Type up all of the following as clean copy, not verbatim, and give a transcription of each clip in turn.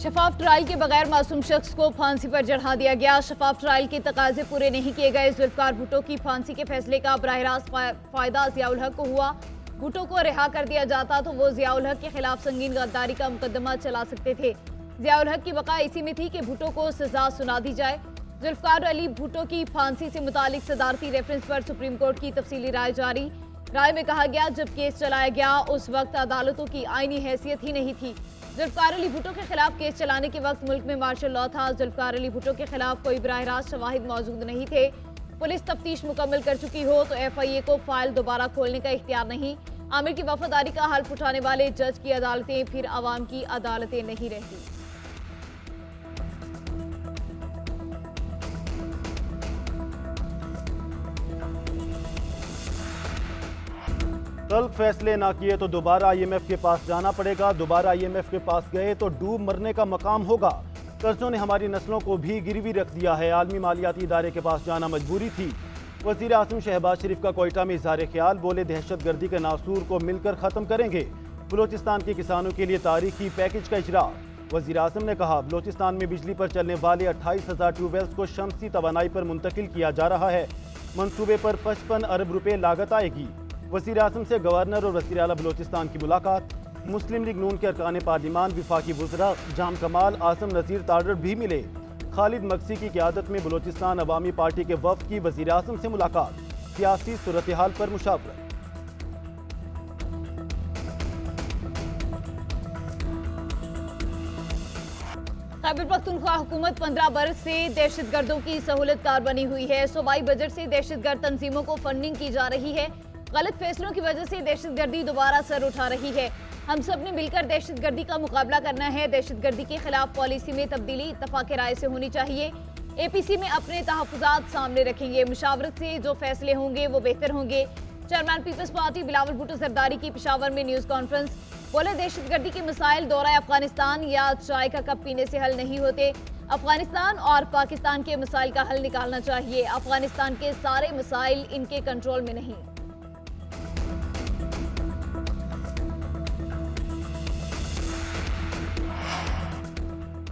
शफाफ trial के बगैर मासूम शख्स को फांसी पर चढ़ा दिया गया। शफाफ ट्रायल के तकाजे पूरे नहीं किए गए। जुल्फकार भुट्टो की फांसी के फैसले का बराह रास्त फायदा जियाउल हक को हुआ। भुट्टो को रिहा कर दिया जाता तो वो जियाउल हक के खिलाफ संगीन गद्दारी का मुकदमा चला सकते थे। जियाउल हक की बका इसी में थी कि भुट्टो को सजा सुना दी जाए। जुल्फकार अली भुट्टो की फांसी से मुतालिक सदारती रेफरेंस पर सुप्रीम कोर्ट की तफसीली राय जारी। राय में कहा गया, जब केस चलाया गया उस वक्त अदालतों की आईनी हैसियत ही नहीं थी। जुल्फकार अली भुट्टो के खिलाफ केस चलाने के वक्त मुल्क में मार्शल लॉ था। जुल्फकार अली भुट्टो के खिलाफ कोई बराह रास्त शवाहिद मौजूद नहीं थे। पुलिस तफ्तीश मुकम्मल कर चुकी हो तो FIA को फाइल दोबारा खोलने का इख्तियार नहीं। आमिर की वफादारी का हल्फ उठाने वाले जज की अदालतें फिर अवाम की अदालतें नहीं रहती। कल फैसले ना किए तो दोबारा IMF के पास जाना पड़ेगा। दोबारा IMF के पास गए तो डूब मरने का मकाम होगा। कर्जों ने हमारी नस्लों को भी गिरवी रख दिया है। आलमी मालियाती इदारे के पास जाना मजबूरी थी। वज़ीर आज़म शहबाज शरीफ का कोयटा में इज़हार ख्याल, बोले दहशतगर्दी के नासूर को मिलकर ख़त्म करेंगे। बलोचिस्तान के किसानों के लिए तारीखी पैकेज का इजरा। वज़ीर आज़म ने कहा, बलोचिस्तान में बिजली पर चलने वाले 28,000 ट्यूबवेल्स को शमसी तवानाई पर मुंतकिल किया जा रहा है। मनसूबे पर 55 अरब रुपए लागत आएगी। वज़ीर आज़म से गवर्नर और वज़ीर आला बलोचिस्तान की मुलाकात। मुस्लिम लीग नून के अरकान पार्लिमान, विफाकी वज़रा जाम कमाल, आसम नज़ीर तारड़ भी मिले। खालिद मक्सी की क़यादत में बलोचिस्तान अवामी पार्टी के वफ़द की वज़ीर आज़म से मुलाकात। सियासी सूरत हाल पर मुशावरत। खैबर पख्तूनख्वा हुकूमत 15 बरस से दहशतगर्दों की सहूलतकार बनी हुई है। सूबाई बजट से दहशतगर्द तंजीमों को फंडिंग की जा रही है। गलत फैसलों की वजह से दहशतगर्दी दोबारा सर उठा रही है। हम सब ने मिलकर दहशतगर्दी का मुकाबला करना है। दहशतगर्दी के खिलाफ पॉलिसी में तब्दीली इत्तफाक राय से होनी चाहिए। APC में अपने तहफ़्फ़ुज़ात सामने रखेंगे। मुशावरत से जो फैसले होंगे वो बेहतर होंगे। Chairman people's party Bilawal Bhutto Zardari की पेशावर में न्यूज़ कॉन्फ्रेंस, बोले दहशतगर्दी के मसाइल दौरा अफगानिस्तान या चाय का कप पीने से हल नहीं होते। अफगानिस्तान और पाकिस्तान के मसाइल का हल निकालना चाहिए। अफगानिस्तान के सारे मसाइल इनके कंट्रोल में नहीं।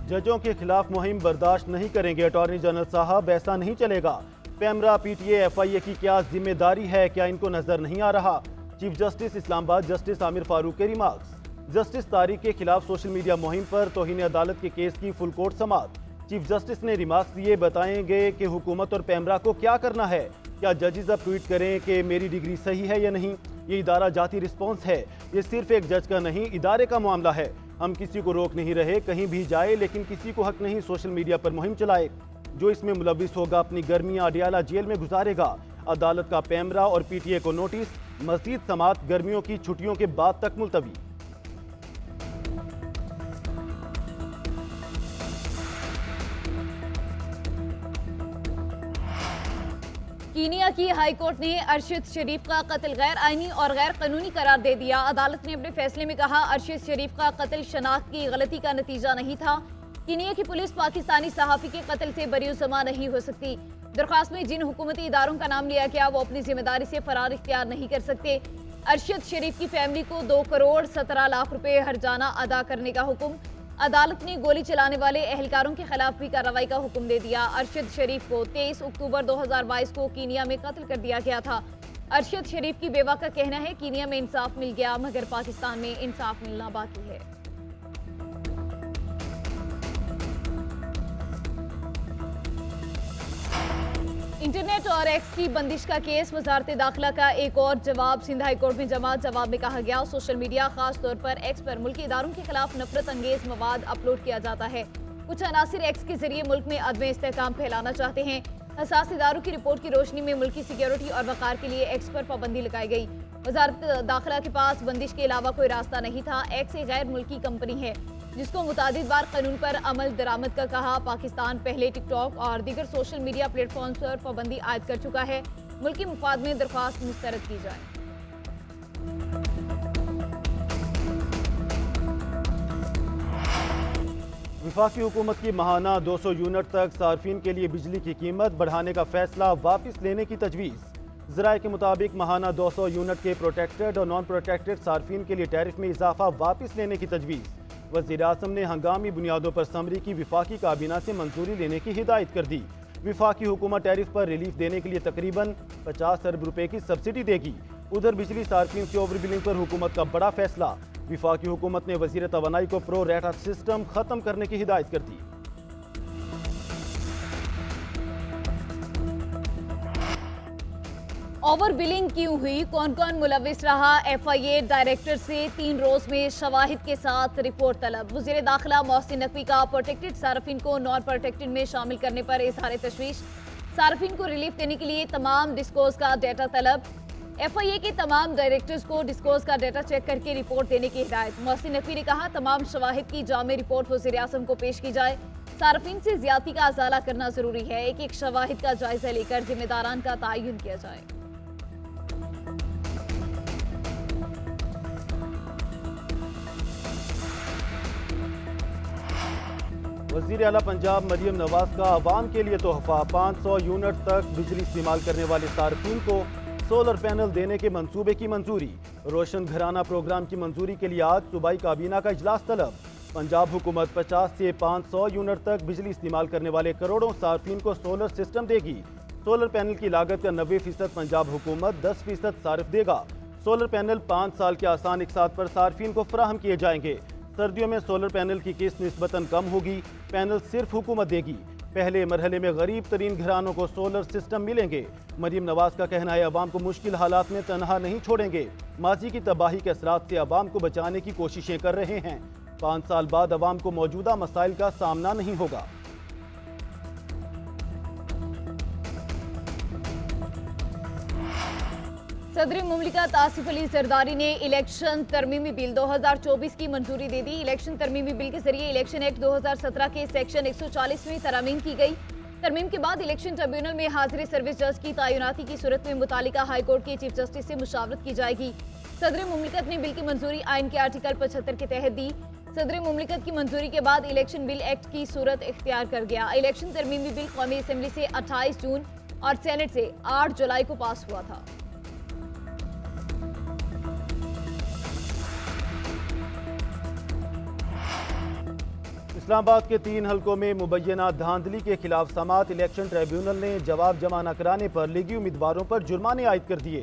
जजों के खिलाफ मुहिम बर्दाश्त नहीं करेंगे। अटॉर्नी जनरल साहब, ऐसा नहीं चलेगा। पैमरा, PTA, FIA की क्या जिम्मेदारी है? क्या इनको नजर नहीं आ रहा? Chief justice Islamabad justice Aamir Farooq के रिमार्क्स। जस्टिस तारिक के खिलाफ सोशल मीडिया मुहिम पर तौहीन अदालत के केस की फुल कोर्ट समाअत। चीफ जस्टिस ने रिमार्क्स दिए, बताएंगे कि हुकूमत और पैमरा को क्या करना है। क्या जजेस अब ट्वीट करें कि मेरी डिग्री सही है या नहीं? ये इदारा जाती रिस्पॉन्स है। ये सिर्फ एक जज का नहीं, इदारे का मामला है। हम किसी को रोक नहीं रहे, कहीं भी जाए, लेकिन किसी को हक नहीं सोशल मीडिया पर मुहिम चलाए। जो इसमें मुलविस होगा अपनी गर्मियां अडियाला जेल में गुजारेगा। अदालत का पैमरा और PTA को नोटिस। मजीद समाअत गर्मियों की छुट्टियों के बाद तक मुलतवी। कीनिया की हाई कोर्ट ने अरशद शरीफ का कत्ल गैर आईनी और गैर कानूनी करार दे दिया। अदालत ने अपने फैसले में कहा, अरशद शरीफ का कत्ल शनाख्त की गलती का नतीजा नहीं था। कीनिया की पुलिस पाकिस्तानी सहाफ़ी के कत्ल से बरीउज़्ज़मा नहीं हो सकती। दरख्वास्त में जिन हुकूमती इदारों का नाम लिया गया वो अपनी जिम्मेदारी से फरार इख्तियार नहीं कर सकते। अरशद शरीफ की फैमिली को 2 करोड़ 17 लाख रुपए हर्जाना अदा करने का हुक्म। अदालत ने गोली चलाने वाले एहलकारों के खिलाफ भी कार्रवाई का हुक्म दे दिया। अरशद शरीफ को 23 अक्टूबर 2022 को कीनिया में कत्ल कर दिया गया था। अरशद शरीफ की बेवा का कहना है, कीनिया में इंसाफ मिल गया मगर पाकिस्तान में इंसाफ मिलना बाकी है। इंटरनेट और X की बंदिश का केस, वजारत दाखिला का एक और जवाब सिंध हाई कोर्ट में जमा। जवाब में कहा गया, सोशल मीडिया खास तौर पर X पर मुल्की इदारों के खिलाफ नफरत अंगेज मवाद अपलोड किया जाता है। कुछ अनासिर X के जरिए मुल्क में अदम इस्तेहकाम फैलाना चाहते हैं। हसास इदारों की रिपोर्ट की रोशनी में मुल्की सिक्योरिटी और वक़ार के लिए X पर पाबंदी लगाई गई। वजारत दाखिला के पास बंदिश के अलावा कोई रास्ता नहीं था। X एक गैर मुल्की कंपनी है जिसको मुतादिद बार कानून पर अमल दरामद का कहा। पाकिस्तान पहले टिकटॉक और दीगर सोशल मीडिया प्लेटफॉर्म्स पर पाबंदी आयद कर चुका है। मुल्की मुफाद में दरख्वास्त मुस्तरद की जाए। वफाकी हुकूमत की माहाना 200 यूनिट तक सार्फिन के लिए बिजली की कीमत बढ़ाने का फैसला वापस लेने की तजवीज़। ज़राए के मुताबिक माहाना 200 यूनिट के प्रोटेक्टेड और नॉन प्रोटेक्टेड सार्फिन के लिए टैरिफ में इजाफा वापस लेने की तजवीज़। वज़ीर-ए-आज़म ने हंगामी बुनियादों पर समरी की विफाकी काबीना से मंजूरी लेने की हिदायत कर दी। विफाकी हुकूमत टैरिफ पर रिलीफ देने के लिए तकरीबन 50 अरब रुपए की सब्सिडी देगी। उधर बिजली सार्फिन की ओवर बिलिंग पर हुकूमत का बड़ा फैसला। विफाकी हुकूमत ने वज़ीर तवानाई को प्रो रेटा सिस्टम खत्म करने की हिदायत कर दी। ओवर बिलिंग क्यों हुई, कौन कौन मुलविस रहा, FIA डायरेक्टर से 3 रोज में शवाहिद के साथ रिपोर्ट तलब। वज़ीर दाखिला मोहसिन नकवी का प्रोटेक्टेड सार्फिन को नॉन प्रोटेक्टेड में शामिल करने पर इजहार तशवीश। सार्फिन को रिलीफ देने के लिए तमाम डिस्कोज का डाटा तलब। FIA के तमाम डायरेक्टर्स को डिस्कोज का डाटा चेक करके रिपोर्ट देने की हिदायत। मोहसिन नकवी ने कहा तमाम शवाहिद की जामे रिपोर्ट वज़ीर-ए-आज़म को पेश की जाए। सार्फिन से ज्यादती का अजाला करना जरूरी है। एक एक शवाहिद का जायजा लेकर जिम्मेदारान का तयन किया जाए। वज़ीर आला पंजाब मरियम नवाज का आवाम के लिए तोहफा। 500 यूनिट तक बिजली इस्तेमाल करने वाले सार्फिन को सोलर पैनल देने के मंसूबे की मंजूरी। रोशन घराना प्रोग्राम की मंजूरी के लिए आज सूबाई काबीना का इजलास तलब। पंजाब हुकूमत 50 से 500 यूनिट तक बिजली इस्तेमाल करने वाले करोड़ों सार्फिन को सोलर सिस्टम देगी। सोलर पैनल की लागत का 90% पंजाब हुकूमत, 10% सार्फ देगा। सोलर पैनल 5 साल के आसान इकसात पर सार्फिन को फराहम किए जाएंगे। सर्दियों में सोलर पैनल की किस्त निस्बतन कम होगी। पैनल सिर्फ हुकूमत देगी। पहले मरहले में गरीब तरीन घरानों को सोलर सिस्टम मिलेंगे। मरियम नवाज का कहना है अवाम को मुश्किल हालात में तनहा नहीं छोड़ेंगे। माजी की तबाही के असरात से अवाम को बचाने की कोशिशें कर रहे हैं। 5 साल बाद अवाम को मौजूदा मसाइल का सामना नहीं होगा। सदर मुमलिकत आसिफ अली जरदारी ने इलेक्शन तरमीमी बिल 2024 की मंजूरी दे दी। इलेक्शन तरमीमी बिल के जरिए इलेक्शन एक्ट 2017 के सेक्शन 140 में तरमीम की गई। तरमीम के बाद इलेक्शन ट्रिब्यूनल में हाजिर सर्विस जज की तैनाती की सूरत में मुतालिका हाईकोर्ट के चीफ जस्टिस से मुशावरत की जाएगी। सदर मुमलिकत ने बिल की मंजूरी आइन के आर्टिकल 75 के तहत दी। सदर मुमलिकत की मंजूरी के बाद इलेक्शन बिल एक्ट की सूरत इख्तियार कर गया। इलेक्शन तरमीमी बिल कौमी असम्बली से 28 जून और सेनेट से 8 जुलाई को पास हुआ था। इस्लामाबाद के 3 हलकों में मुबैना धांधली के खिलाफ समात इलेक्शन ट्रिब्यूनल ने जवाब जमा न कराने पर लीगी उम्मीदवारों पर जुर्माने आयद कर दिए।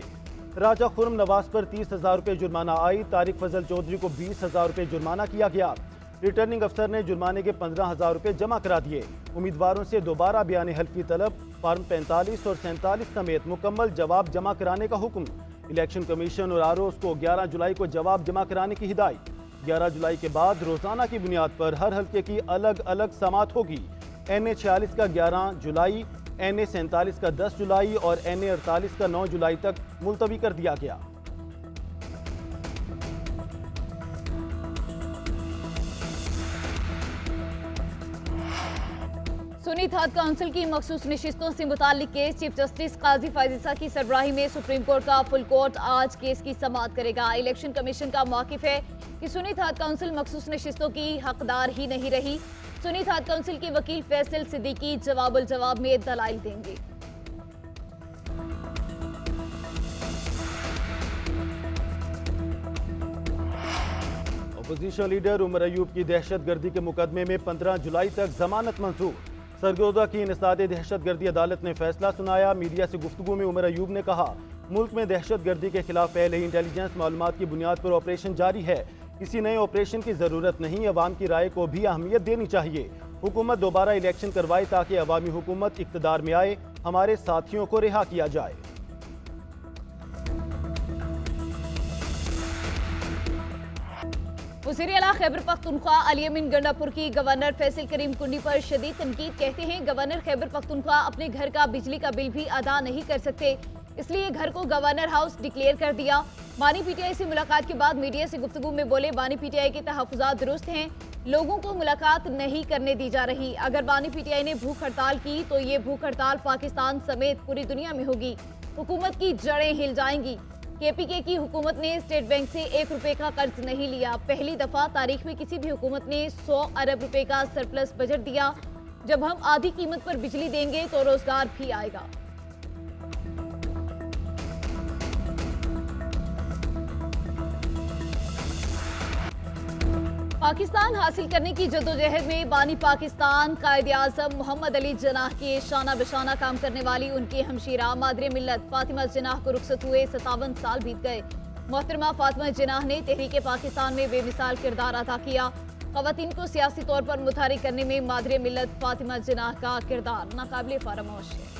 राजा खुर्रम नवाज पर 30,000 रुपये जुर्माना आयद, तारिक फजल चौधरी को 20,000 रुपये जुर्माना किया गया। रिटर्निंग अफसर ने जुर्माने के 15,000 रुपये जमा करा दिए। उम्मीदवारों से दोबारा बयान हल्फी तलब, फार्म 45 और 47 समेत मुकम्मल जवाब जमा कराने का हुक्म। इलेक्शन कमीशन और आरओस को 11 जुलाई को जवाब जमा कराने की हिदायत। 11 जुलाई के बाद रोजाना की बुनियाद पर हर हल्के की अलग अलग समात होगी। NA 46 का 11 जुलाई, NA 47 का 10 जुलाई और NA 48 का 9 जुलाई तक मुलतवी कर दिया गया। सुन्नी हज काउंसिल की मखसूस नशिस्तों से मुताल्लिक केस चीफ जस्टिस काजी फायजिसा की सरबराही में सुप्रीम कोर्ट का फुल कोर्ट आज केस की समाअत करेगा। इलेक्शन कमीशन का मौकिफ है कि सुन्नी हज काउंसिल मखसूस नशिस्तों की हकदार ही नहीं रही। सुन्नी हज काउंसिल के वकील फैसल सिद्दीकी जवाबुल जवाब में दलाइल देंगे। अपोजिशन लीडर उमर अयूब की दहशतगर्दी के मुकदमे में 15 जुलाई तक जमानत मंजूर। सरगोदा की इंसदाद दहशतगर्दी अदालत ने फैसला सुनाया। मीडिया से गुफ्तगू में उमर अयूब ने कहा मुल्क में दहशतगर्दी के खिलाफ पहले ही इंटेलिजेंस मालूमात की बुनियाद पर ऑपरेशन जारी है। किसी नए ऑपरेशन की जरूरत नहीं। अवाम की राय को भी अहमियत देनी चाहिए। हुकूमत दोबारा इलेक्शन करवाए ताकि अवामी हुकूमत इक़्तिदार में आए। हमारे साथियों को रिहा किया जाए। वज़ीर आला खैबर पख्तूनख्वा अली अमीन गंडापुर की गवर्नर फैसल करीम कुंडी पर शदीद तनकीद। कहते हैं गवर्नर खैबर पख्तूनख्वा अपने घर का बिजली का बिल भी अदा नहीं कर सकते, इसलिए घर को गवर्नर हाउस डिक्लेयर कर दिया। बानी PTI से मुलाकात के बाद मीडिया से गुफ्तगू में बोले बानी PTI के तहफ़्फ़ुज़ात दुरुस्त हैं, लोगों को मुलाकात नहीं करने दी जा रही। अगर बानी PTI ने भूख हड़ताल की तो ये भूख हड़ताल पाकिस्तान समेत पूरी दुनिया में होगी। हुकूमत की जड़ें हिल जाएंगी। KPK की हुकूमत ने स्टेट बैंक से 1 रुपए का कर्ज नहीं लिया। पहली दफा तारीख में किसी भी हुकूमत ने 100 अरब रुपए का सरप्लस बजट दिया। जब हम आधी कीमत पर बिजली देंगे तो रोजगार भी आएगा। पाकिस्तान हासिल करने की जद्दोजहद में बानी पाकिस्तान कायद-ए-आज़म मोहम्मद अली जिन्नाह के शाना बिशाना काम करने वाली उनकी हमशीरा मादरे मिल्लत फातिमा जिन्नाह को रुखसत हुए 57 साल बीत गए। मोहतरमा फातिमा जिन्नाह ने तहरीक पाकिस्तान में बेमिसाल किरदार अदा किया। ख़वातीन को सियासी तौर पर मुतहरिक करने में मादरे मिल्लत फातिमा जिन्नाह का किरदार नाकाबिले फरामोश है।